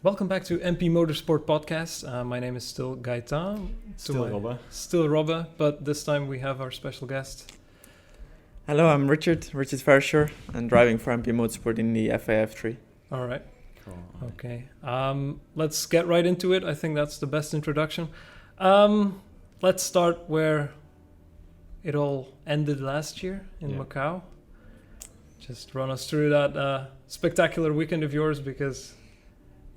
Welcome back to MP Motorsport podcast. My name is still Gaetan. Still Robbe, but this time we have our special guest. Hello, I'm Richard Verschoor, and driving for MP Motorsport in the FAF3. All right. Cool. Okay. Let's get right into it. I think that's the best introduction. Let's start where it all ended last year in Macau. Just run us through that spectacular weekend of yours, because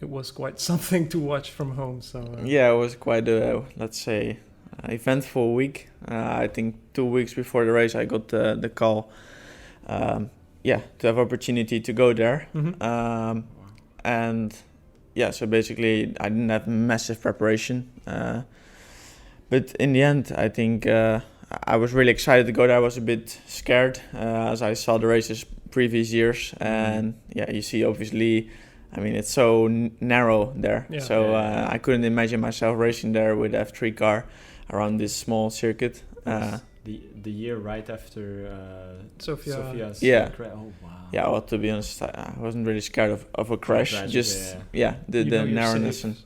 it was quite something to watch from home. So it was quite a, let's say, eventful week. I think 2 weeks before the race I got the call to have opportunity to go there. Mm-hmm. So basically I didn't have massive preparation, but in the end I think I was really excited to go there. I was a bit scared as I saw the races previous years, and you see, obviously, I mean, it's so narrow there. I couldn't imagine myself racing there with an F3 car around this small circuit. The year right after Sophia's crash. Oh, wow. Yeah, well, to be honest, I wasn't really scared of a crash. The narrowness. Safe,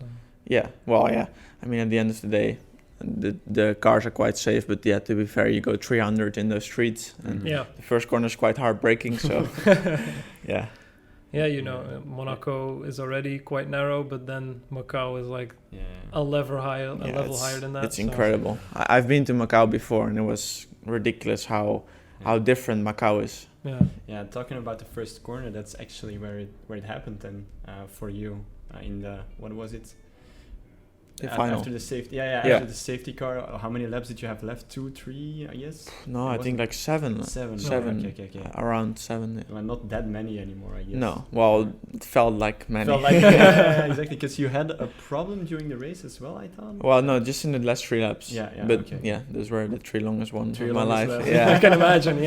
I mean, at the end of the day, the cars are quite safe, but to be fair, you go 300 in those streets, and the first corner is quite hard braking, so Monaco is already quite narrow, but then Macau is like a level higher than that. It's incredible. I've been to Macau before, and it was ridiculous how different Macau is. Yeah, talking about the first corner, that's actually where it happened, and for you in the, what was it? Final. After the safety, after the safety car, how many laps did you have left? 2, 3, I guess. No, I think like 7. 7. Okay. Around 7. Yeah. Well, not that many anymore, I guess. No, well, it felt like many. Exactly, because you had a problem during the race as well, I thought. Well, no, just in the last 3 laps. Those were the 3 longest ones of my life. I can imagine.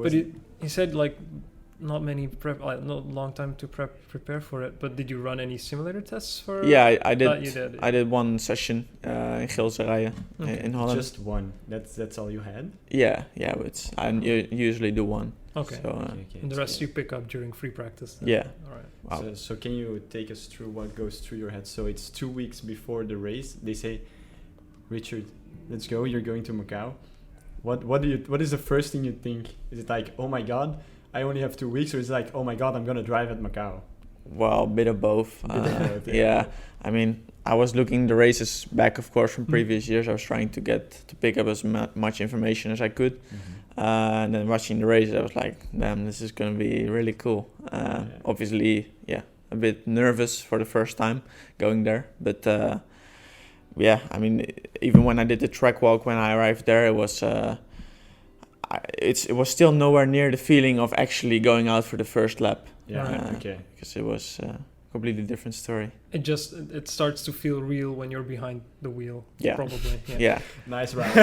But he said like not long time to prepare for it. But did you run any simulator tests for? Yeah, I did. That you did. I did one session in Gilserijen in Holland. Just one. That's all you had. Yeah. But I usually do one. Okay. So, and the rest you pick up during free practice. Then. Yeah. All right. Wow. So can you take us through what goes through your head? So it's 2 weeks before the race. They say, Richard, let's go. You're going to Macau. What is the first thing you think? Is it like, oh my God, I only have 2 weeks, or is it like, oh my God, I'm gonna drive at Macau? Well, a bit of both. I mean, I was looking the races back, of course, from previous years. I was trying to pick up as much information as I could. Mm-hmm. And then watching the races, I was like, damn, this is gonna be really cool. Obviously, a bit nervous for the first time going there, but I mean, even when I did the track walk when I arrived there, it was it was still nowhere near the feeling of actually going out for the first lap. Because it was a completely different story. It starts to feel real when you're behind the wheel. Probably. Nice ride.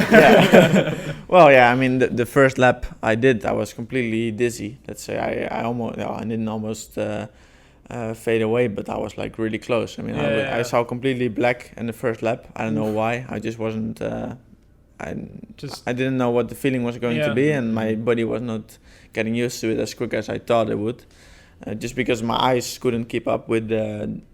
Well, I mean, the first lap I was completely dizzy. Let's say I didn't almost fade away, but I was like really close. I mean, I saw completely black in the first lap. I don't know why. I just wasn't. I didn't know what the feeling was going to be, and my body was not getting used to it as quick as I thought it would. Just because my eyes couldn't keep up with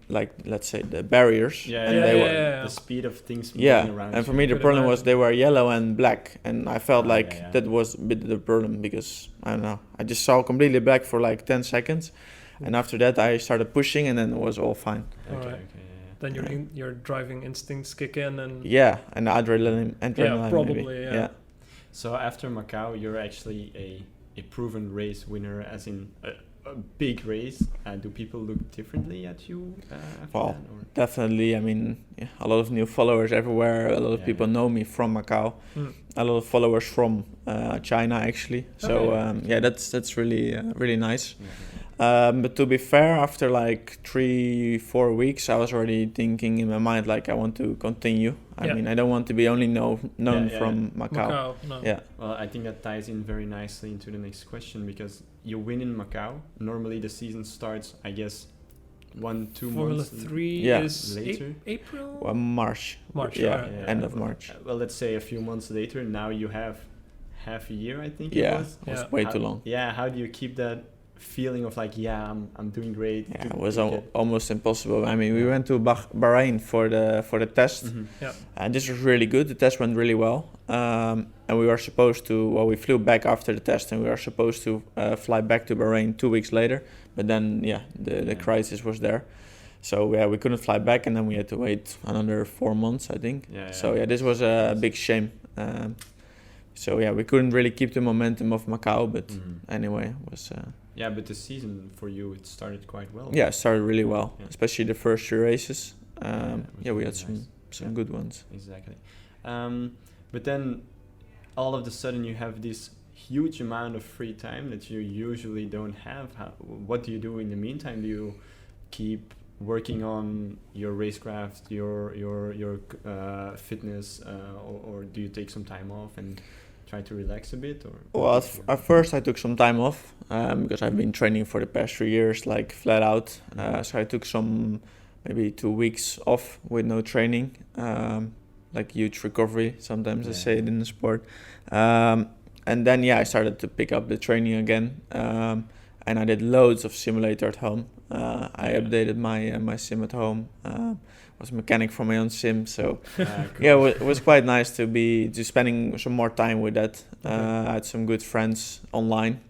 let's say the barriers. The speed of things moving around. And for me the problem was they were yellow and black, and I felt that was a bit the problem, because I don't know, I just saw completely black for like 10 seconds, and after that I started pushing, and then it was all fine. Okay. Then your driving instincts kick in, and and the adrenaline probably maybe. So after Macau, you're actually a proven race winner, as in a big race. Do people look differently at you after that? Definitely. I mean, a lot of new followers everywhere. A lot of people know me from Macau. A lot of followers from China, actually. So that's really nice. But to be fair, after like 3-4 weeks, I was already thinking in my mind, like, I want to continue. I mean, I don't want to be only known from Macau. Well, I think that ties in very nicely into the next question, because you win in Macau. Normally the season starts, I guess, 1-2 months. Formula 3 is later. April? Well, March. End of March. Well, let's say a few months later. Now you have half a year, I think it was. It was way too long. Yeah, how do you keep that feeling of like, I'm doing great? Yeah, it was almost impossible. I mean, we went to Bahrain for the test, and this was really good. The test went really well, and we were supposed to. Well, we flew back after the test, and we were supposed to fly back to Bahrain 2 weeks later. But then, the crisis was there, so we couldn't fly back, and then we had to wait another 4 months, I think. So this was a big shame. So we couldn't really keep the momentum of Macau, but anyway, it was. But the season for you, it started quite well. Yeah, it started really well, especially the first 3 races. We had some good ones. Exactly. But then all of a sudden you have this huge amount of free time that you usually don't have. What do you do in the meantime? Do you keep working on your racecraft, your fitness, or do you take some time off and try to relax a bit? Or well, at first I took some time off because I've been training for the past 3 years, like flat out. So I took maybe 2 weeks off with no training, like huge recovery. Sometimes I say it in the sport. And then I started to pick up the training again, and I did loads of simulator at home. I updated my sim at home. Was a mechanic for my own sim, so cool. It was quite nice to spending some more time with that. I had some good friends online,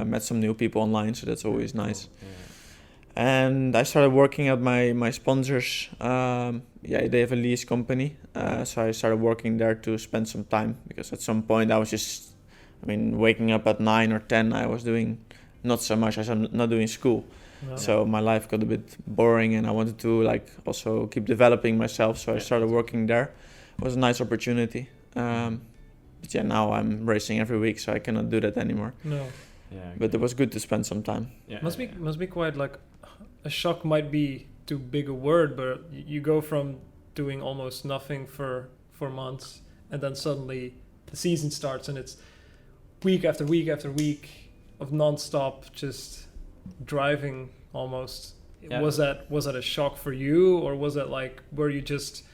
met some new people online, so that's always nice. And I started working at my sponsors. They have a lease company, so I started working there to spend some time, because at some point I was just, waking up at 9 or 10, I was doing not so much. I was not doing school. No. So my life got a bit boring, and I wanted to also keep developing myself. So I started working there. It was a nice opportunity. But now I'm racing every week, so I cannot do that anymore. No. But it was good to spend some time. Must be quite a shock. Might be too big a word, but you go from doing almost nothing for months, and then suddenly the season starts, and it's week after week after week of non-stop just driving almost. Was that a shock for you, or was it were you just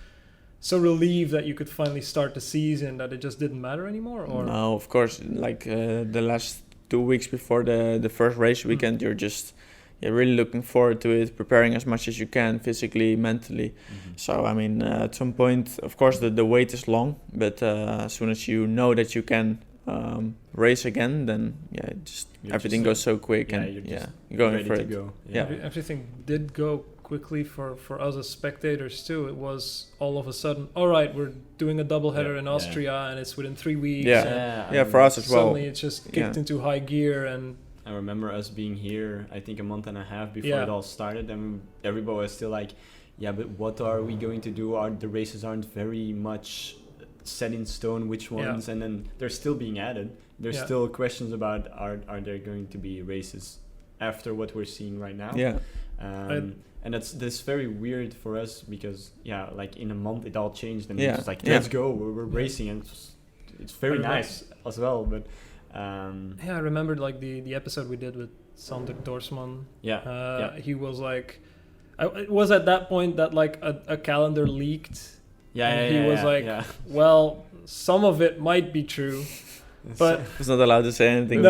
so relieved that you could finally start the season that it just didn't matter anymore? Or no, of course, the last 2 weeks before the first race weekend, you're just really looking forward to it, preparing as much as you can physically, mentally. So at some point, of course, the wait is long, but as soon as you know that you can race again, then everything goes so quick, and you're going for it. Go. Everything did go quickly for us as spectators too. It was all of a sudden, all right, we're doing a double header in Austria, and it's within 3 weeks. For us as well. Suddenly it's just kicked into high gear, and I remember us being here, I think a month and a half before it all started, and everybody was still like, but what are we going to do? The races aren't very much set in stone, which ones, and then they're still being added. There's still questions about are there going to be races after what we're seeing right now? And that's very weird for us, because in a month it all changed, and it's just let's go, we're racing, and it's very nice as well. But I remembered the episode we did with Sander Dorsman. He was it was at that point that a calendar leaked. He was well, some of it might be true, but he's not allowed to say anything.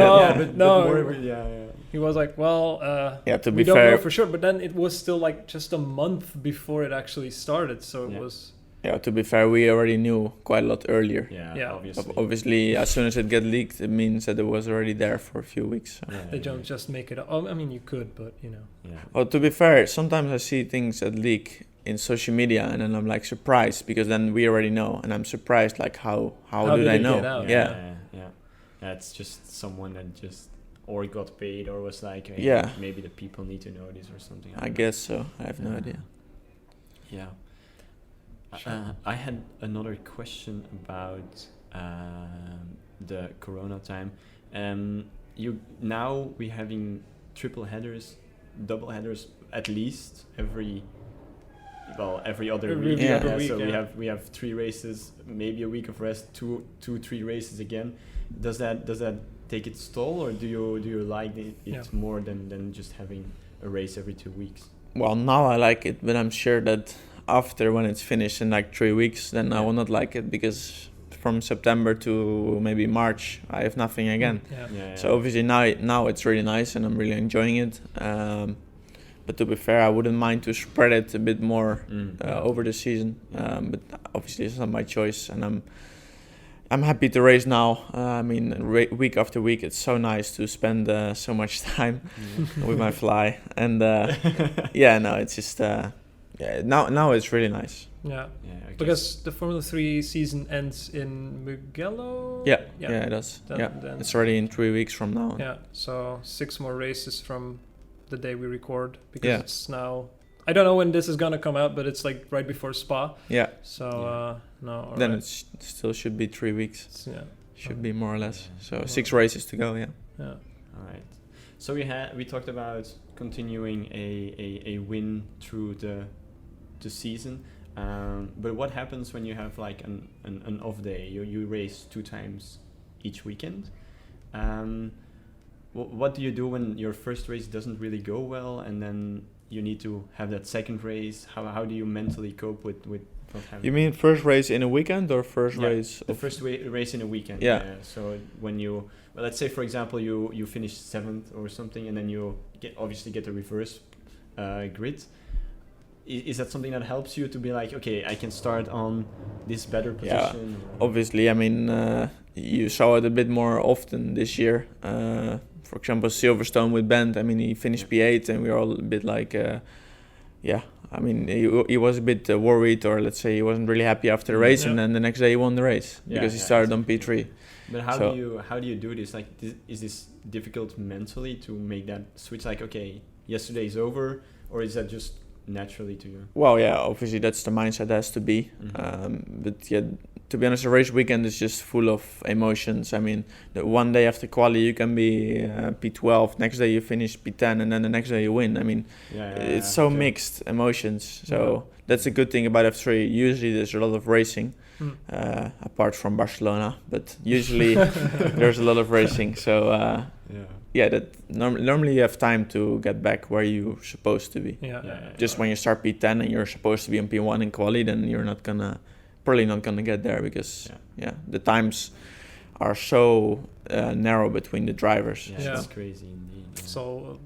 He was well, to be we don't fair, know for sure. But then it was still just a month before it actually started, so it was. To be fair, we already knew quite a lot earlier. Obviously, as soon as it get leaked, it means that it was already there for a few weeks. So. They don't just make it up. You could, but Well, to be fair, sometimes I see things that leak in social media, and then I'm surprised, because then we already know, and I'm surprised how did I know? It's just someone that just or got paid, or was maybe the people need to know this or something. I guess so. I have no idea. Sure. I had another question about the Corona time. Now we're having triple headers, double headers at least every other week. So we have 3 races, maybe a week of rest, 3 races again. Does that take its toll, or do you like it more than just having a race every 2 weeks? Well, now I like it, but I'm sure that after, when it's finished in 3 weeks, then I will not like it, because from September to maybe March, I have nothing again. So obviously now it's really nice and I'm really enjoying it. But to be fair, I wouldn't mind to spread it a bit more over the season. But obviously it's not my choice, and I'm happy to race now. I mean, week after week, it's so nice to spend so much time with my fly. And it's just now it's really nice. Because the Formula 3 season ends in Mugello. Yeah, it does. Then it's already in 3 weeks from now. Yeah, so 6 more races from the day we record, because it's now, I don't know when this is gonna come out, but it's like right before Spa. Yeah. So no. Then it still should be 3 weeks. Should be more or less. So 6 races to go. Yeah. All right. So we talked about continuing a win through the season. But what happens when you have like an off day? You race 2 times each weekend. What do you do when your first race doesn't really go well, and then you need to have that second race? How do you mentally cope with not having? You mean first race in a weekend or first race? The first race in a weekend. So when let's say for example you finish 7th or something, and then you obviously get the reverse grid. Is that something that helps you to be like, okay, I can start on this better position? Yeah, obviously. I mean, you saw it a bit more often this year. For example, Silverstone with Bent. I mean, he finished P8, and we were all a bit like, I mean, he was a bit worried, or let's say he wasn't really happy after the race, and then the next day he won the race because he started on P3. But how do you do this? Like, is this difficult mentally to make that switch? Like, okay, yesterday is over, or is that just naturally to you? Well, yeah, obviously that's the mindset has to be. But yeah, to be honest, the race weekend is just full of emotions. I mean, the one day after quali you can be P12, next day you finish P10, and then the next day you win. I mean, it's so mixed emotions. So that's a good thing about F3. Usually there's a lot of racing, apart from Barcelona, but usually there's a lot of racing. So that normally you have time to get back where you're supposed to be. Just when you start P10 and you're supposed to be on P1 in quali, then you're probably not gonna get there, because the times are so narrow between the drivers. It's crazy indeed. So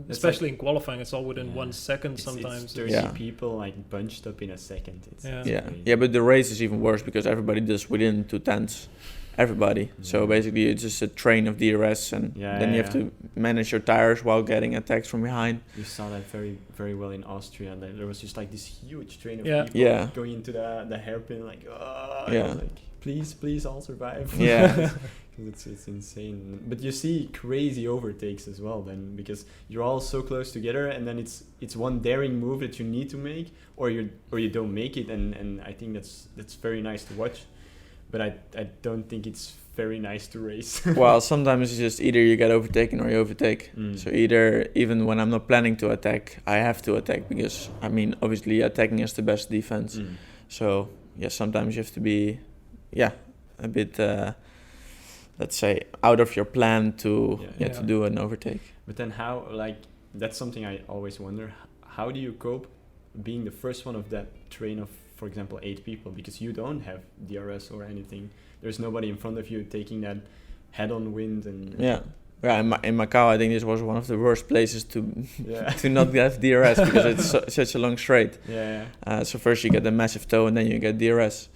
especially in qualifying, it's all within 1 second sometimes. It's 30 people like bunched up in a second. It's crazy. But the race is even worse because everybody does within 2 tenths. Everybody. So basically it's just a train of DRS, and then you have to manage your tires while getting attacks from behind. You saw that very, very well in Austria. There was just like this huge train of people going into the hairpin, like, like, please all survive. It's insane. But you see crazy overtakes as well then, because you're all so close together, and then it's one daring move that you need to make, or you don't make it, and I think that's very nice to watch. But I don't think it's very nice to race. Well, sometimes it's just either you get overtaken or you overtake. So even when I'm not planning to attack, I have to attack, because, I mean, obviously attacking is the best defense. So, sometimes you have to be, a bit, let's say, out of your plan to do an overtake. But then how, like, that's something I always wonder. How do you cope being the first one of that train of, for example, 8 people, because you don't have DRS or anything. There's nobody in front of you taking that head-on wind. And in Macau, I think this was one of the worst places to not have DRS, because it's such a long straight. So first you get the massive toe, and then you get DRS.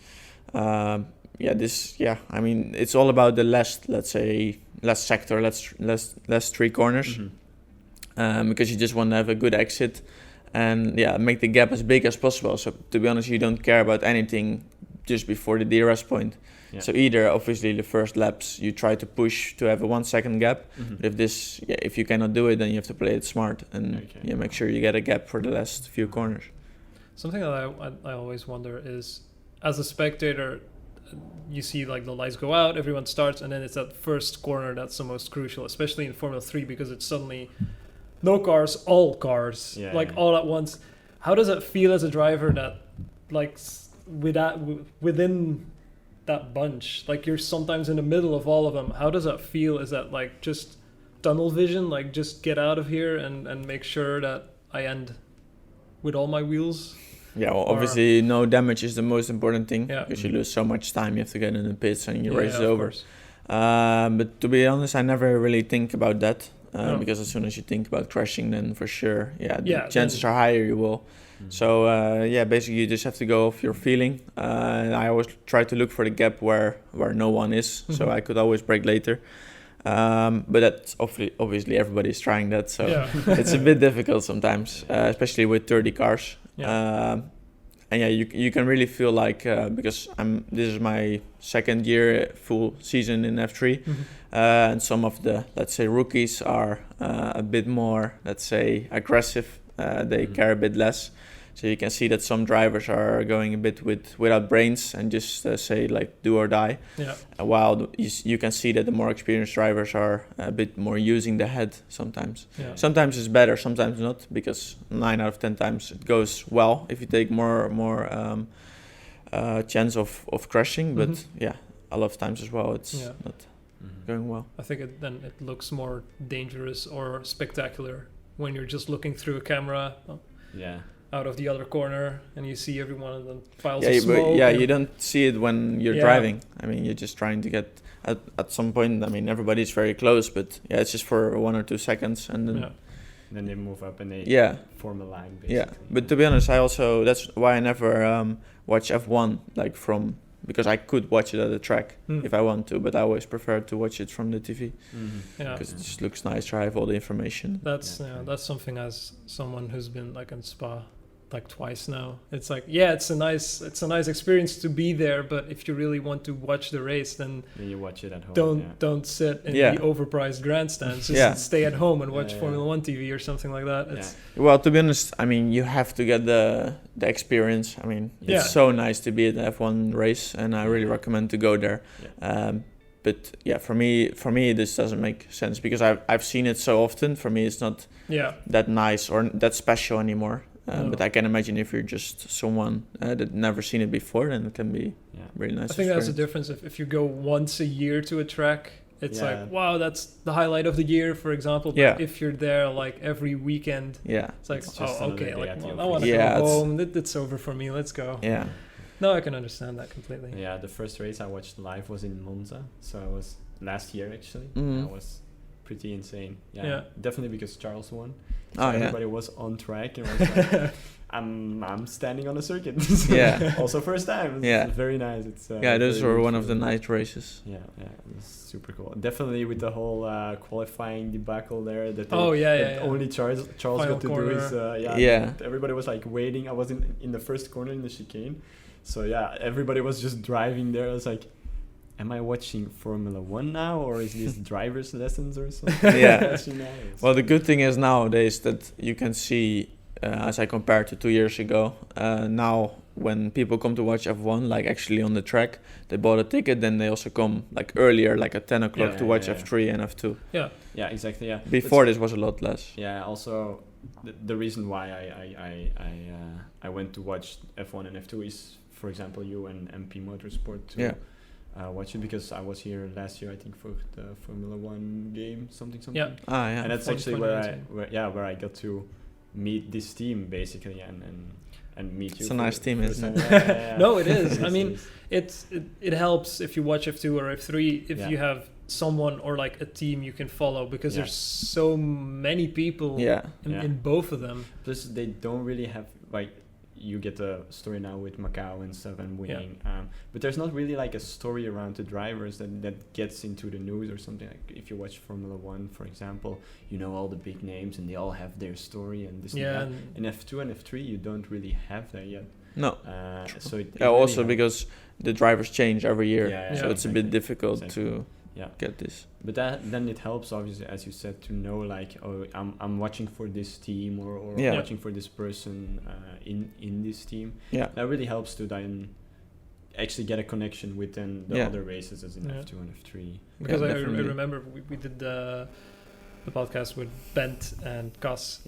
I mean, it's all about the less sector, less 3 corners, because you just want to have a good exit. And make the gap as big as possible. So to be honest, you don't care about anything just before the DRS point. So either obviously the first laps you try to push to have a 1 second gap. But if you cannot do it, then you have to play it smart and make sure you get a gap for the last few corners. Something that I always wonder is, as a spectator, you see like the lights go out, everyone starts, and then it's that first corner that's the most crucial, especially in Formula 3, because it's suddenly no cars, all cars, all at once. How does it feel as a driver that, like, within that bunch, like you're sometimes in the middle of all of them? How does that feel? Is that like just tunnel vision, like just get out of here and make sure that I end with all my wheels Yeah, well, obviously no damage is the most important thing, Yeah. because you lose so much time. You have to get in the pits and your race is of over. course. But to be honest, I never really think about that, No. because as soon as you think about crashing, then for sure, the Yeah, chances are higher you will. So basically you just have to go off your feeling. And I always try to look for the gap where no one is, so I could always brake later. But that's obviously everybody's trying that, so it's a bit difficult sometimes, especially with 30 cars. And you can really feel like, because this is my second year full season in F3, and some of the, let's say, rookies are a bit more, let's say, aggressive. They care a bit less. So you can see that some drivers are going a bit without brains and just say like do or die. Yeah. While you can see that the more experienced drivers are a bit more using the head sometimes. Yeah. Sometimes it's better, sometimes not, because 9 out of 10 times it goes well if you take more chance of crashing. But a lot of times as well it's not going well. I think it looks more dangerous or spectacular when you're just looking through a camera. Out of the other corner, and you see everyone and then piles of smoke. But you don't see it when you're driving. I mean, you're just trying to get at some point. I mean, everybody's very close, but it's just for 1 or 2 seconds, and then they move up and they form a line. Basically. Yeah, but to be honest, that's why I never watch F1 because I could watch it at the track if I want to, but I always prefer to watch it from the TV because it just looks nice to have all the information. That's something, as someone who's been like in Spa like twice now. It's like it's a nice experience to be there, but if you really want to watch the race, then you watch it at home. Don't sit in the overpriced grandstands. Just stay at home and watch Formula One TV or something like that. Well, to be honest, I mean, you have to get the experience. I mean, it's so nice to be at the F1 race, and I really recommend to go there. But for me, this doesn't make sense because I've seen it so often. For me, it's not that nice or that special anymore. But I can imagine if you're just someone that never seen it before, then it can be really nice. I think that's the difference. If you go once a year to a track, it's like, wow, that's the highlight of the year, for example. But if you're there like every weekend, it's like, okay, like, I want to go home. It's over for me. Let's go. Yeah. No, I can understand that completely. Yeah, the first race I watched live was in Monza, so I was last year actually. That was pretty insane. Yeah, definitely because Charles won. So everybody was on track and was like, I'm standing on a circuit. Also first time. It's very nice. It's those were one of the night races. Yeah, it's super cool. Definitely with the whole qualifying debacle there. That only Charles got to do is everybody was like waiting. I was in the first corner in the chicane. So everybody was just driving there. I was like, am I watching Formula One now, or is this driver's lessons or something? Well, the good thing is nowadays that you can see, as I compare to 2 years ago, now when people come to watch F1, like actually on the track, they bought a ticket, then they also come like earlier, like at 10 o'clock to watch F3 and F2. Yeah, exactly. Yeah. Before this was a lot less. Yeah. Also, the reason why I went to watch F1 and F2 is, for example, you and MP Motorsport to watch it, because I was here last year, I think, for the Formula One game, something. And that's actually where I got to meet this team basically and meet you. It's a nice team, isn't it? No, it is. I mean, it helps if you watch F2 or F3 if you have someone or like a team you can follow, because there's so many people in both of them. Plus, they don't really have like. You get a story now with Macau and stuff and winning, but there's not really like a story around the drivers that gets into the news or something. Like if you watch Formula One, for example, you know all the big names and they all have their story and this and that. In F2 and F3 you don't really have that yet. No. So it also really because the drivers change every year, so it's a bit difficult to get this. But then it helps, obviously, as you said, to know like, oh, I'm watching for this team or watching for this person in this team. That really helps to then actually get a connection with the other races as in F2 and F3. Because I remember we did the podcast with Bent and Cas.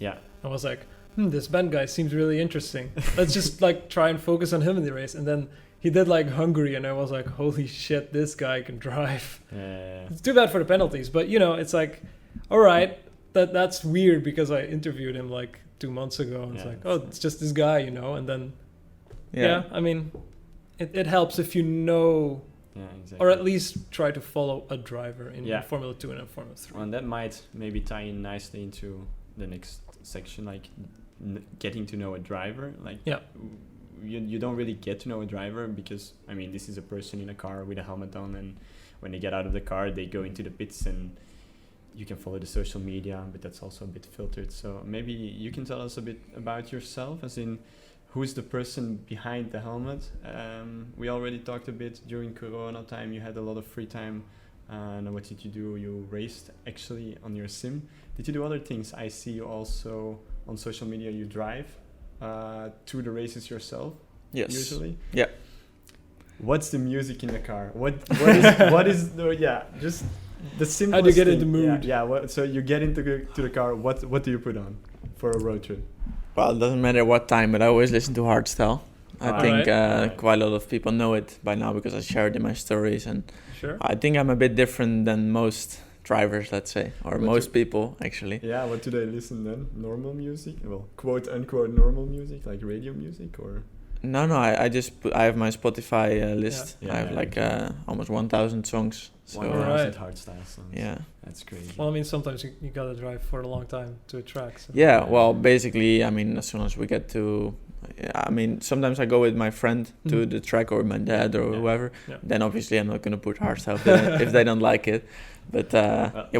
I was like, this Bent guy seems really interesting. Let's just like try and focus on him in the race. And then he did like Hungary, and I was like, holy shit, this guy can drive. It's too bad for the penalties, but it's like, all right, that's weird, because I interviewed him like 2 months ago, and it's like, it's just this guy, and then Yeah, I mean, it helps if you know, exactly. or at least try to follow a driver in Yeah. Formula 2 and Formula 3. Well, and that might maybe tie in nicely into the next section, like getting to know a driver. Like, Yeah. You don't really get to know a driver because, I mean, this is a person in a car with a helmet on, and when they get out of the car, they go into the pits, and you can follow the social media, but that's also a bit filtered. So maybe you can tell us a bit about yourself, as in who's the person behind the helmet. We already talked a bit during Corona time. You had a lot of free time. And what did you do? You raced actually on your sim. Did you do other things? I see you also on social media. You drive to the races yourself. Yes. Usually. Yeah. What's the music in the car? What is the just the simplest. How do you get thing. in the mood? So you get into the car. What do you put on for a road trip? Well, it doesn't matter what time, but I always listen to hardstyle. I think Alright. quite a lot of people know it by now because I share it in my stories, and Sure. I think I'm a bit different than most drivers, let's say, or What most people actually. Yeah, what do they listen then? Normal music? Well, quote unquote normal music, like radio music, or? No, I just I have my Spotify list. Yeah. I have Yeah, like okay. almost 1,000 songs. So 1,000 Alright. hardstyle songs. yeah. That's crazy. Well, I mean, sometimes you gotta drive for a long time to a track. So. Yeah, well, basically, I mean, as soon as we get to, I mean, sometimes I go with my friend to the track or my dad or Yeah. whoever. Yeah. Then obviously I'm not gonna put hardstyle if they don't like it. But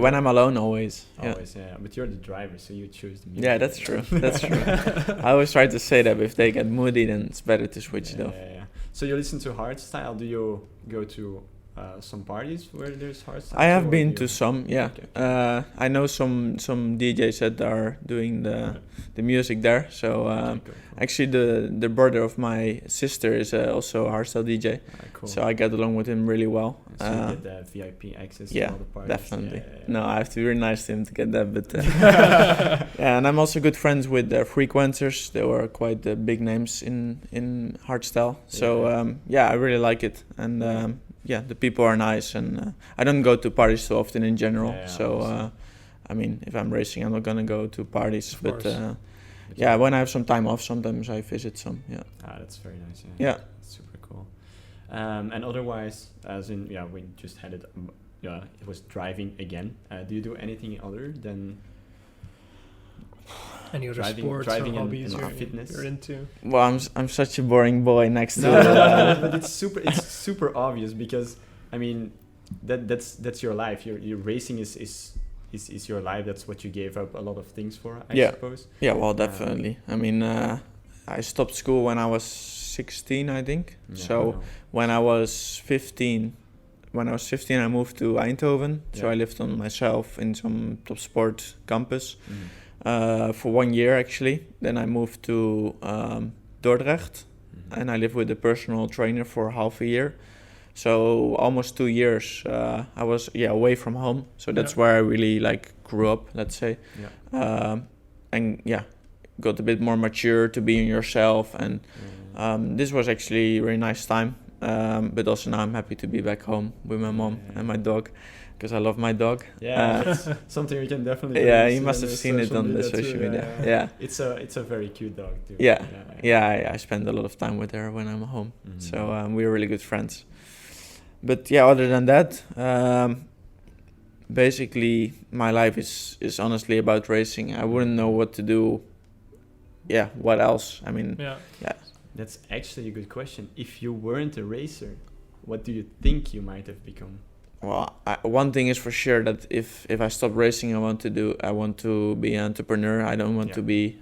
when I'm alone, always. Yeah. Always, yeah. But you're the driver, so you choose the music. Yeah, that's true. That's true. I always try to say that if they get moody, then it's better to switch it off. Yeah. So you listen to hardstyle. Do you go to some parties where there's hardstyle? I have or been you- to some, yeah. Okay. I know some DJs that are doing the music there. So Okay, cool. actually, the brother of my sister is also a hardstyle DJ. Cool. So I get along with him really well. So you get the VIP access yeah, to all the parties. definitely. Yeah. No, I have to be really nice to him to get that. But yeah, and I'm also good friends with the Frequencers. They were quite big names in hardstyle. So I really like it. And yeah, the people are nice. And I don't go to parties so often in general. So I mean, if I'm racing, I'm not gonna go to parties. Of But course. yeah, when I have some time off, sometimes I visit some. Yeah. That's very nice. Yeah. That's super cool. And otherwise, as in, we just had it. It was driving again. Do you do anything other than Any other driving- sports driving or and- hobbies and you're, fitness? you're into? Well, I'm such a boring boy next to. No, but it's super obvious because I mean that's your life. Your racing is your life. That's what you gave up a lot of things for, I suppose. Yeah, well, definitely. I mean, I stopped school when I was 16, I think. Yeah, So when I was 15, I moved to Eindhoven. So Yeah. I lived on myself in some top sport campus Mm. for 1 year actually. Then I moved to Dordrecht, Mhm. and I lived with a personal trainer for half a year. So almost 2 years I was away from home. So that's Yeah. where I really grew up, let's say. Yeah. And got a bit more mature to be in yourself. And this was actually a really nice time. But also now I'm happy to be back home with my mom and my dog, because I love my dog. Yeah, that's something we can definitely. Yeah, see you must on have the seen it social on the media social too, media. yeah. Yeah. It's a very cute dog too. Yeah, I spend a lot of time with her when I'm home. Mhm. So we're really good friends. But yeah, other than that, basically my life is honestly about racing. I wouldn't know what to do. Yeah, what else? I mean, Yeah. That's actually a good question. If you weren't a racer, what do you think you might have become? well, one thing is for sure that if I stop racing, I want to be an entrepreneur. I don't want to be,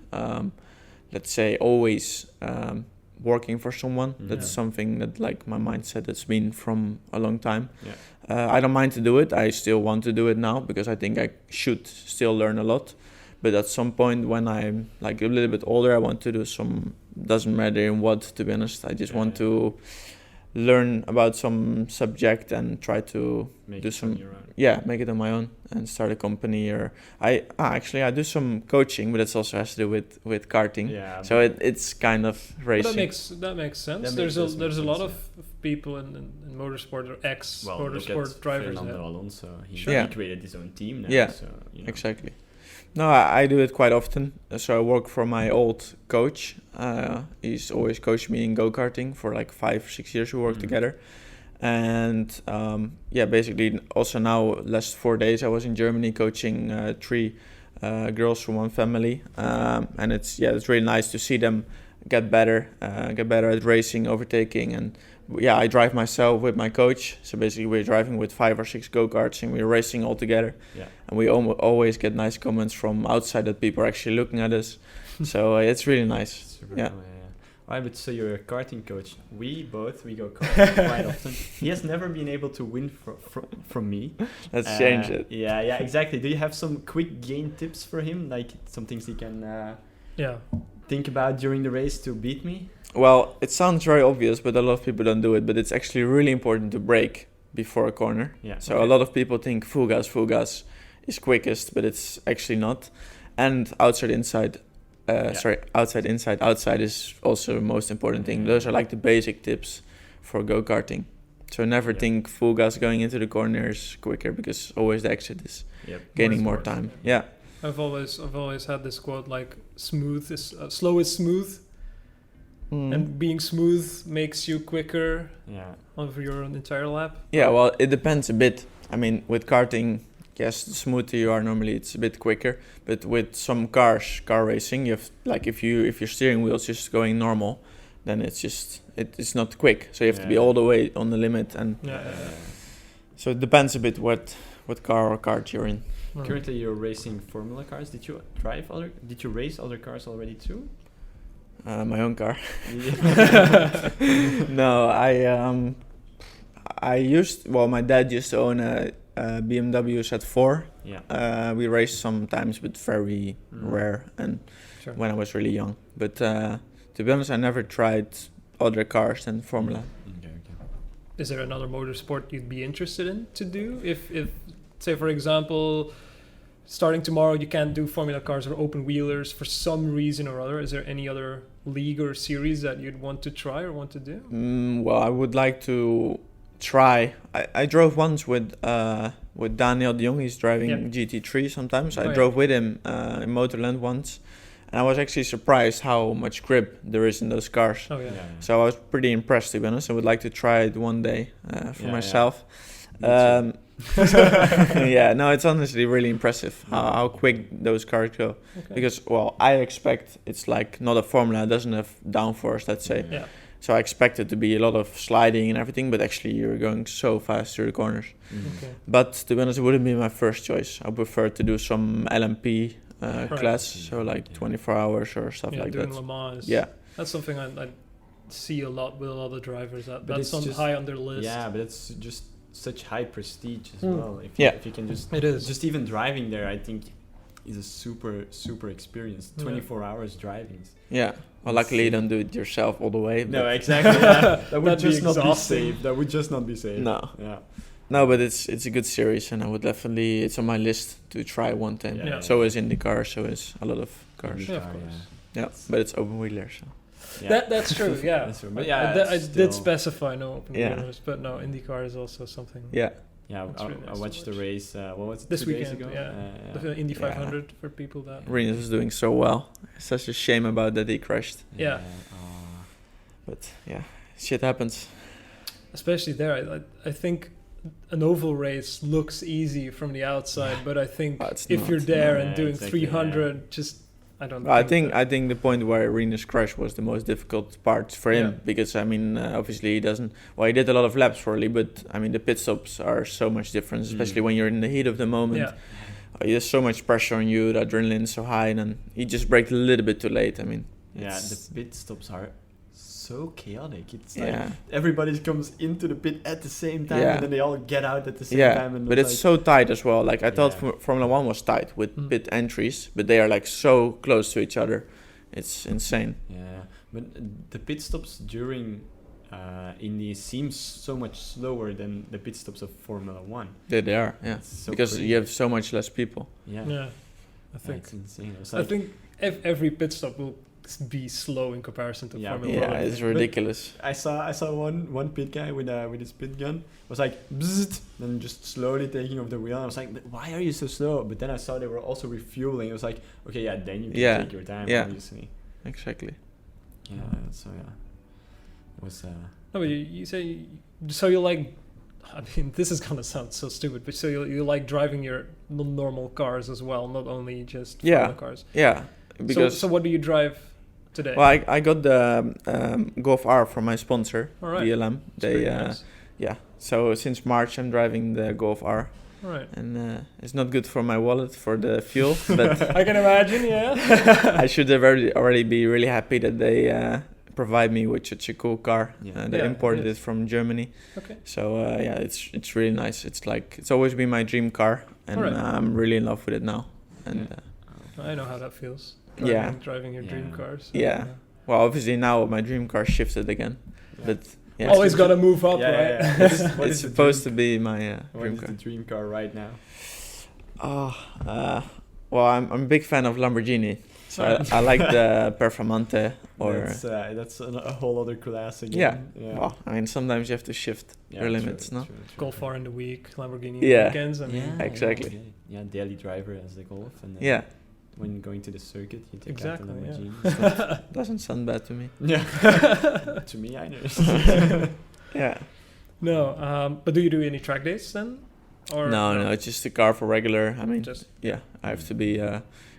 let's say, always working for someone. Mhm. That's Yeah. something that my mindset has been from a long time. Yeah. I don't mind to do it. I still want to do it now because I think I should still learn a lot. But at some point when I'm a little bit older, I want to do doesn't matter in what, to be honest. I just want to learn about some subject and try to Make do it some on your own. make it on my own and start a company. Or I do some coaching, but it also has to do with karting. Yeah. So it's kind of But racing. that makes sense. That there's does a make there's a sense, lot of people in motorsport or ex look motorsport at drivers. Fernando Alonso. He Sure. created his own team now. Yeah, So, Exactly. No, I do it quite often. So I work for my old coach. He's always coached me in go-karting for like 5 or 6 years. We worked together. And basically also now last 4 days I was in Germany coaching 3 girls from one family. And it's really nice to see them get better at racing, overtaking. And I drive myself with my coach. So basically we're driving with 5 or 6 go-karts and we're racing all together. Yeah. And we always get nice comments from outside that people are actually looking at us. So it's really nice. Super cool, Alright, but so you're a karting coach. We go karting quite often. He has never been able to win from me. Let's change it. Yeah, exactly. Do you have some quick game tips for him? Like some things he can think about during the race to beat me? Well, it sounds very obvious, but a lot of people don't do it. But it's actually really important to brake before a corner. Yeah. So a lot of people think full gas is quickest, but it's actually not. And outside, inside is also the most important thing. Those are like the basic tips for go-karting. So never think full gas going into the corner is quicker, because always the exit is gaining more time. Yeah. I've always had this quote like slow is smooth. And being smooth makes you quicker over your entire lap. Yeah, well, it depends a bit. I mean, with karting, yes, the smoother you are, normally it's a bit quicker. But with some car racing, you have, like, if your steering wheel's just going normal, then it's not quick. So you have to be all the way on the limit, and so it depends a bit what car or kart you're in. Currently, you're racing Formula cars. Did you race other cars already too? My own car. No, my dad used to own a BMW Z4. Yeah. We raced sometimes, but very rare, and when I was really young. But to be honest, I never tried other cars than Formula. Okay. Is there another motorsport you'd be interested in to do? If say, for example, starting tomorrow you can't do Formula cars or open wheelers for some reason or other, is there any other league or series that you'd want to try or want to do? Well, I would like to try. I drove once with Daniel de Jong. He's driving GT3 sometimes. I drove with him in Motorland once, and I was actually surprised how much grip there is in those cars. So I was pretty impressed, to be honest. I would like to try it one day for myself. It's honestly really impressive how quick those cars go. Because, well, I expect it's like not a Formula, it doesn't have downforce, let's say. So I expect it to be a lot of sliding and everything, but actually you're going so fast through the corners. But to be honest, it wouldn't be my first choice. I prefer to do some LMP class, so like 24 hours or stuff like that. Le Mans. That's something I see a lot with a lot of drivers. That's high on their list. Yeah, but it's just such high prestige as well. If you can just even driving there, I think is a super experience. 24 hours driving. Yeah. Well, luckily you don't do it yourself all the way. No, exactly. That would just not be safe. That would just not be safe. No. Yeah. No, but it's a good series, and I would definitely, it's on my list to try one time. So is IndyCar, so is a lot of cars. Yeah, of course. Yeah, but it's open wheeler, so. Yeah. That's true, yeah. That's true. But I did specify no open wheelers, but no, IndyCar is also something. Yeah. Yeah, I watched the race. What was it? This 2 days weekend, ago? the Indy 500 for people that. Rinus was doing so well. It's such a shame about that he crashed. Yeah. But shit happens. Especially there, I think an oval race looks easy from the outside, but I think if you're there and doing 300, just. I think the point where Rinus crashed was the most difficult part for him, because I mean obviously he did a lot of laps probably, but I mean the pit stops are so much different, especially when you're in the heat of the moment. There's so much pressure on you, the adrenaline's so high, and then he just braked a little bit too late. I mean, the pit stops are so chaotic. It's like everybody comes into the pit at the same time, and then they all get out at the same time. And but it's so tight as well. Like I thought Formula 1 was tight with pit entries, but they are like so close to each other. It's insane. Yeah, but the pit stops during Indy seems so much slower than the pit stops of Formula 1. They are, so because crazy. You have so much less people. I think it's insane. I think every pit stop will be slow in comparison to Yeah, Formula Yeah, One. it's ridiculous. I saw one pit guy with his pit gun was like bzzzt, and just slowly taking off the wheel. I was like, why are you so slow? But then I saw they were also refueling. It was like, okay, yeah, then you can take your time, obviously. Exactly. Yeah, so yeah, it was. No, but you say so you like. I mean, this is gonna sound so stupid, but so you like driving your normal cars as well, not only just Formula cars. Yeah, because so what do you drive today? well, I got the Golf R from my sponsor, All right. BLM. They Nice. yeah. So since March I'm driving the Golf R, All right. and it's not good for my wallet for the fuel, but I can imagine, yeah. I should have already be really happy that they provide me with such a cool car. Yeah. They Yeah, imported it it is. from Germany. Okay. So yeah, it's really nice. It's always been my dream car, and Alright. I'm really in love with it now. And I know how that feels. Yeah. Driving your dream Yeah. cars. Yeah. well, obviously now my dream car shifted again, but yeah, Always gotta move up, Yeah, right? yeah, yeah. it's supposed to be my What dream is car. the dream car right now? Well, I'm a big fan of Lamborghini, so I like the Performante. Or That's a whole other class again. yeah. Well, I mean, sometimes you have to shift your limits, no? Golf R in the week, Lamborghini Yeah. weekends. I mean, Exactly. Okay. Yeah, daily driver as the Golf, and then Yeah, when going to the circuit, you take Exactly, out the yeah. Lamborghini. doesn't sound bad to me. Yeah. To me, I know. Yeah. No, but do you do any track days then? Or No, it's just a car for regular. I mean, just yeah, I have to be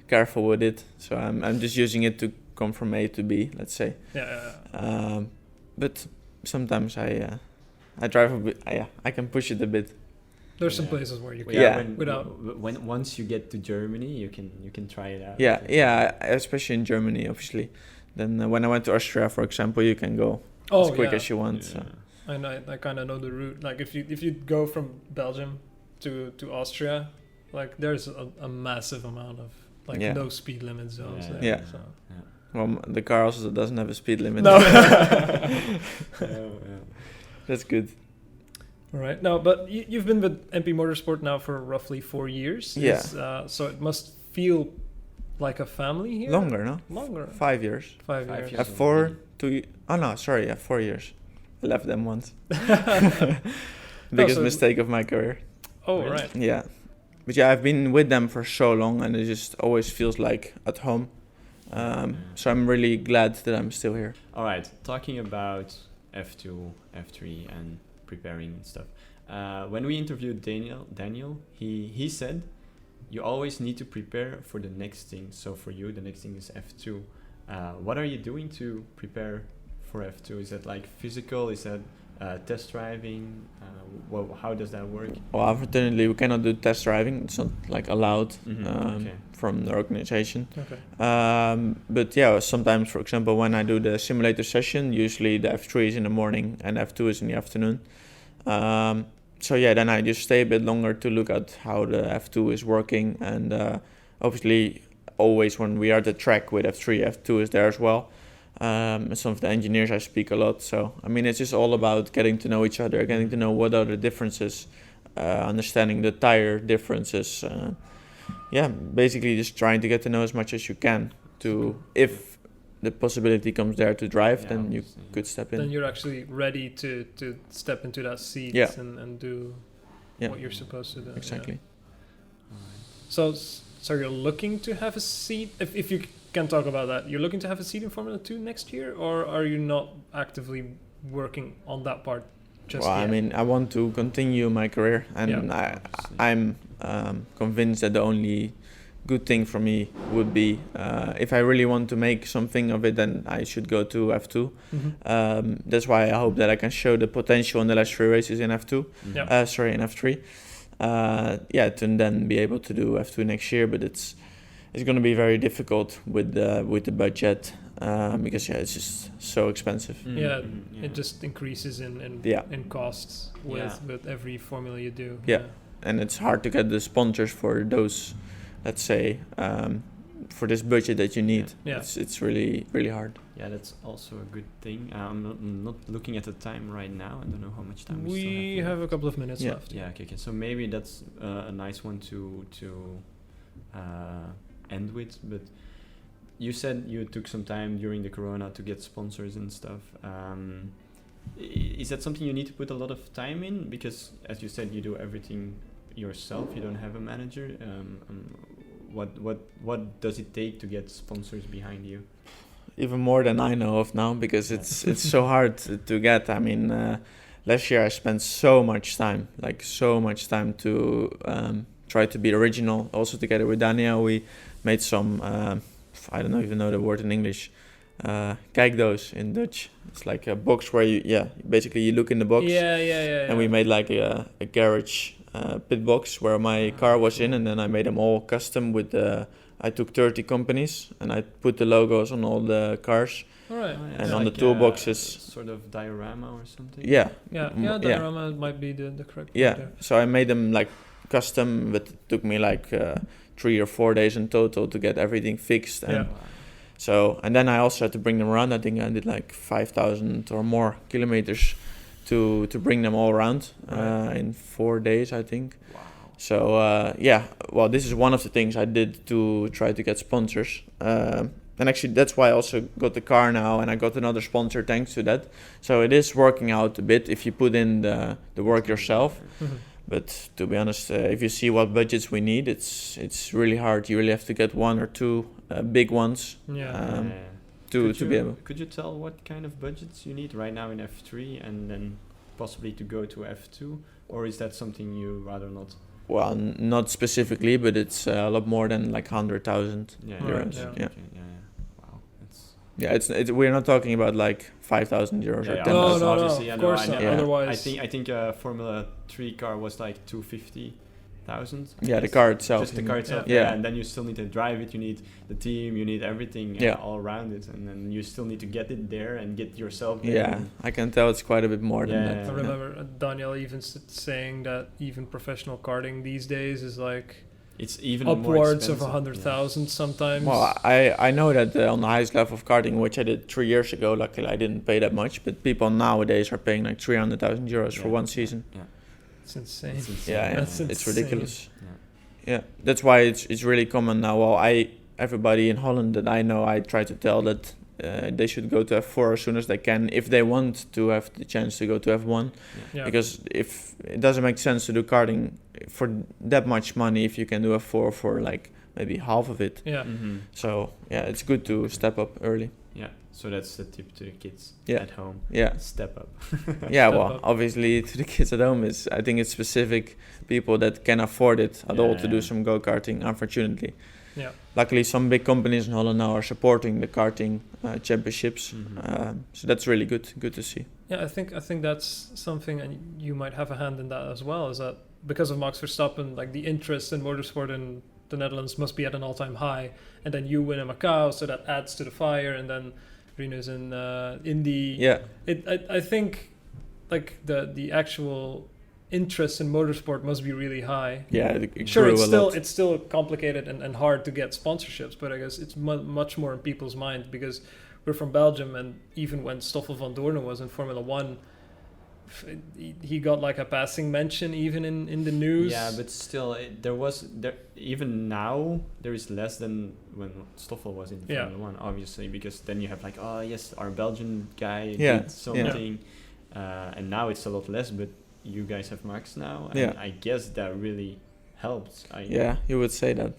careful with it. So I'm just using it to come from A to B, let's say. yeah. But sometimes I drive a bit. I can push it a bit. There's some Yeah. places where you can. Yeah. When once you get to Germany, you can try it out. Yeah, especially in Germany, obviously. Then when I went to Austria, for example, you can go as quick as you want. So. I know. I kind of know the route. Like if you go from Belgium to Austria, like there's a massive amount of like no speed limit zones. Yeah. There, Yeah. So. Well, the car also doesn't have a speed limit. No. That's good. All right. No, but you've been with MP Motorsport now for roughly 4 years. Yeah. So it must feel like a family here. Longer, no? Longer. 5 years. 5 years. 5 years. 4 2. Oh no, sorry. 4 years. I left them once. Biggest mistake of my career. Oh, Really? right. Yeah. But yeah, I've been with them for so long, and it just always feels like at home. So I'm really glad that I'm still here. All right, talking about F2, F3, and preparing and stuff. When we interviewed Daniel, he said you always need to prepare for the next thing. So for you, the next thing is F2. What are you doing to prepare for F2? Is that like physical? Is that test driving? How does that work? Well, unfortunately, we cannot do test driving. It's not like allowed from the organization. Okay. But yeah, sometimes, for example, when I do the simulator session, usually the F3 is in the morning and F2 is in the afternoon. So yeah, then I just stay a bit longer to look at how the F2 is working. And obviously, always when we are at the track with F3, F2 is there as well. And some of the engineers I speak a lot. So I mean, it's just all about getting to know each other, getting to know what are the differences, understanding the tire differences. Yeah, basically just trying to get to know as much as you can to, if the possibility comes there to drive, then you could step in. Then you're actually ready to step into that seat and do what you're supposed to do. Exactly. Yeah. So you're looking to have a seat, if you can talk about that, you're looking to have a seat in Formula 2 next year, or are you not actively working on that part just yet? I mean, I want to continue my career, and I'm convinced that the only good thing for me would be if I really want to make something of it, then I should go to F2. Mm-hmm. That's why I hope that I can show the potential in the last 3 races in F2. In F3. To then be able to do F2 next year, but it's going to be very difficult with the budget because it's just so expensive. It just increases in costs with every formula you do. And it's hard to get the sponsors for those, let's say, for this budget that you need. It's really, really hard. Yeah, that's also a good thing. I'm not looking at the time right now. I don't know how much time we still have. We have a couple of minutes left. Yeah, okay. So maybe that's a nice one to end with. But you said you took some time during the corona to get sponsors and stuff. Is that something you need to put a lot of time in? Because as you said, you do everything yourself. You don't have a manager. What does it take to get sponsors behind you? Even more than I know of now, because it's so hard to get. I mean, last year I spent so much time to try to be original. Also together with Daniel, we made some, I don't even know the word in English, kijkdoos in Dutch. It's like a box where basically you look in the box. And we made like a garage pit box where my car was in, and then I made them all custom with I took 30 companies and I put the logos on all the cars. All right. And on the toolboxes. Sort of diorama or something? Diorama might be the correct word there. So I made them like custom, but it took me like 3 or 4 days in total to get everything fixed. And and then I also had to bring them around. I think I did like 5,000 or more kilometers to bring them all around in 4 days, I think. Wow. So this is one of the things I did to try to get sponsors. And actually that's why I also got the car now, and I got another sponsor thanks to that. So it is working out a bit if you put in the work yourself. Mm-hmm. But to be honest, if you see what budgets we need, it's really hard. You really have to get 1 or 2 big ones to be able. Could you tell what kind of budgets you need right now in F3 and then possibly to go to F2? Or is that something you rather not? Well, not specifically, but it's a lot more than like 100,000 euros. Okay, wow, it's we're not talking about like 5,000 euros or 10,000. No, obviously, of course not. Otherwise, I think a Formula 3 car was like 250,000. Yeah, the car itself. Just the car itself. Yeah. And then you still need to drive it. You need the team. You need everything all around it, and then you still need to get it there and get yourself there. Yeah, I can tell it's quite a bit more than that. I remember Daniel even saying that even professional karting these days is like it's even upwards more of 100,000 sometimes. Well, I know that on the highest level of karting, which I did 3 years ago, luckily I didn't pay that much, but people nowadays are paying like 300,000 euros for one season. Yeah. It's insane. It's ridiculous. Yeah, that's why it's really common now. Well, everybody in Holland that I know, I try to tell that they should go to F4 as soon as they can if they want to have the chance to go to F1. Because if it doesn't make sense to do karting for that much money if you can do F4 for like maybe half of it. So it's good to step up early. So that's the tip to the kids at home. Step up. Obviously to the kids at home I think it's specific people that can afford it at all to do some go-karting, unfortunately. Luckily some big companies in Holland now are supporting the karting championships. So that's really good to see. I think that's something, and you might have a hand in that as well, is that because of Max Verstappen, like the interest in motorsport in the Netherlands must be at an all-time high, and then you win in Macau, so that adds to the fire, and then Rinus in Indy. I think like the actual interest in motorsport must be really high. Sure, it's still complicated and hard to get sponsorships, but I guess it's much more in people's mind because we're from Belgium, and even when Stoffel van Doornen was in Formula 1, he got like a passing mention even in the news. Yeah, but still, even now there is less than when Stoffel was in Formula 1, obviously, because then you have like, oh yes, our Belgian guy did something, and now it's a lot less, but you guys have Max now, and I guess that really helped. You would say that.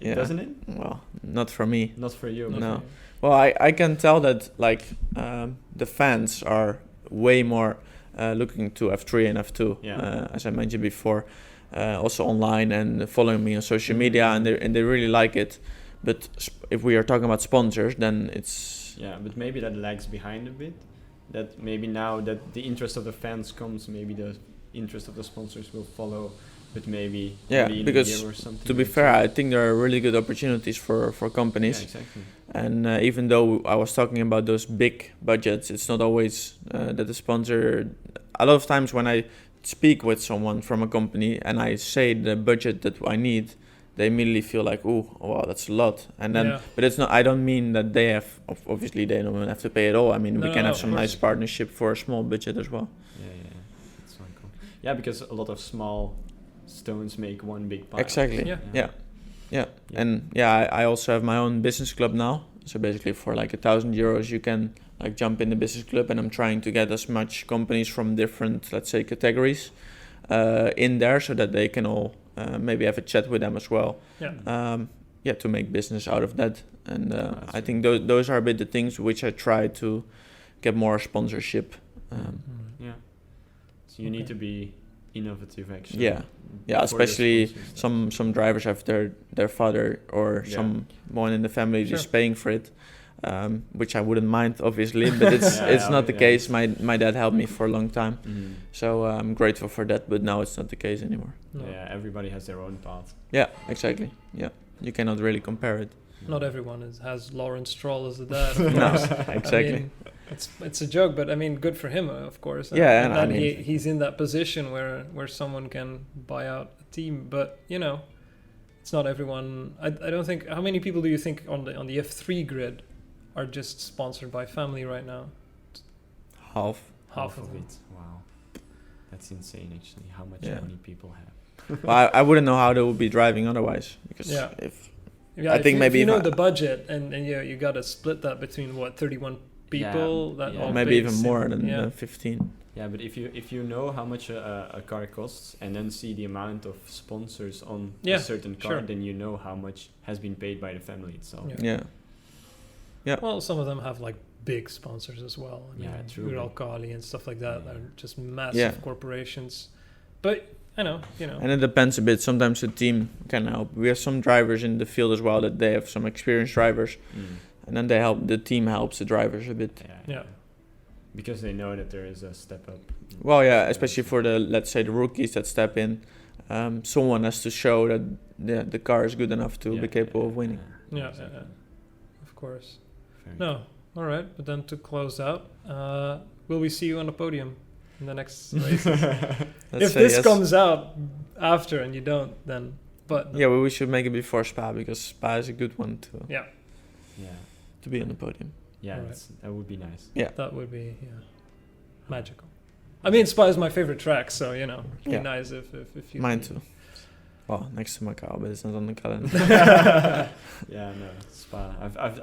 Doesn't it? Well, not for me. Not for you. No. Well, I can tell that like the fans are way more looking to F3 and F2, as I mentioned before, also online and following me on social media, and they really like it. But if we are talking about sponsors, then it's but maybe that lags behind a bit. That maybe now that the interest of the fans comes, maybe the interest of the sponsors will follow. But maybe in because a year or something. To be fair, I think there are really good opportunities for companies. Yeah, exactly. And even though I was talking about those big budgets, it's not always that the sponsor. A lot of times when I speak with someone from a company and I say the budget that I need, they immediately feel like, oh, wow, that's a lot. And then, but it's not. I don't mean that they have. Obviously, they don't have to pay it all. I mean, we can have some nice partnership for a small budget as well. That's so cool. Yeah, because a lot of small stones make one big pile. Exactly. Yeah. And I also have my own business club now. So basically for like €1,000 you can like jump in the business club, and I'm trying to get as much companies from different, let's say, categories in there so that they can all maybe have a chat with them as well. Yeah. To make business out of that. And I think those are a bit the things which I try to get more sponsorship. So you need to be innovative, actually. Yeah, especially some drivers have their father or someone in the family just paying for it, which I wouldn't mind, obviously, but it's not the case. My dad helped me for a long time, so I'm grateful for that, but now it's not the case anymore. No. Yeah, everybody has their own path. Yeah, exactly. Yeah, you cannot really compare it. Not everyone has Lawrence Stroll as a dad. No, exactly. I mean, it's a joke, but I mean, good for him, of course. Yeah, and I mean, he's in that position where someone can buy out a team, but it's not everyone. I don't think. How many people do you think on the F3 grid are just sponsored by family right now? Half of it. Wow, that's insane. Actually, how much money people have. Well, I wouldn't know how they would be driving otherwise, because I think maybe if you know the budget and you got to split that between 31 people maybe even more than 15. Yeah, but if you know how much a car costs and then see the amount of sponsors on a certain car, then you know how much has been paid by the family itself. Yeah. Well, some of them have like big sponsors as well. True. Uralkali and stuff like that. They're just massive corporations. But I know. And it depends a bit. Sometimes the team can help. We have some drivers in the field as well that they have some experienced drivers, and then the team helps the drivers a bit. Yeah. Because they know that there is a step up. Well, especially for let's say the rookies that step in, someone has to show that the car is good enough to be capable of winning. Yeah, exactly. Of course. All right. But then to close out, will we see you on the podium in the next race? If this comes out after and you don't, then well, we should make it before Spa, because Spa is a good one to be on the podium. Yeah, that would be nice. Yeah, that would be magical. I mean, Spa is my favorite track, so it'd be nice if you. Mine too. Well, next to Macau, but it's not on the calendar. Spa.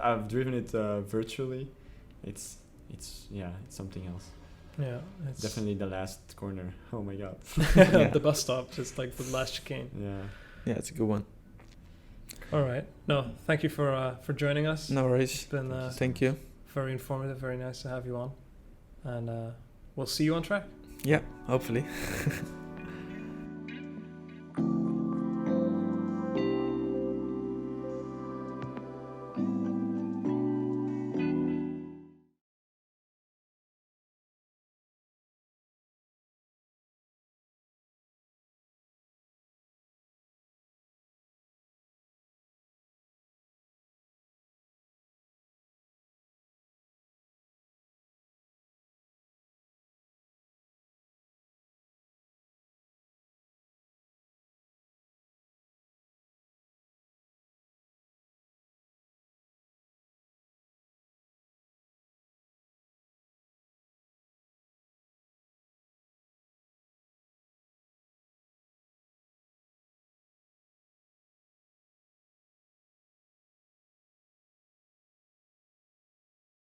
I've driven it virtually. It's something else. Yeah, it's definitely the last corner. Oh my god. The bus stop, just like the last chicane. Yeah, it's a good one. All right. No, thank you for joining us. No worries. It's been thank you. Very informative. Very nice to have you on, and we'll see you on track. Yeah, hopefully.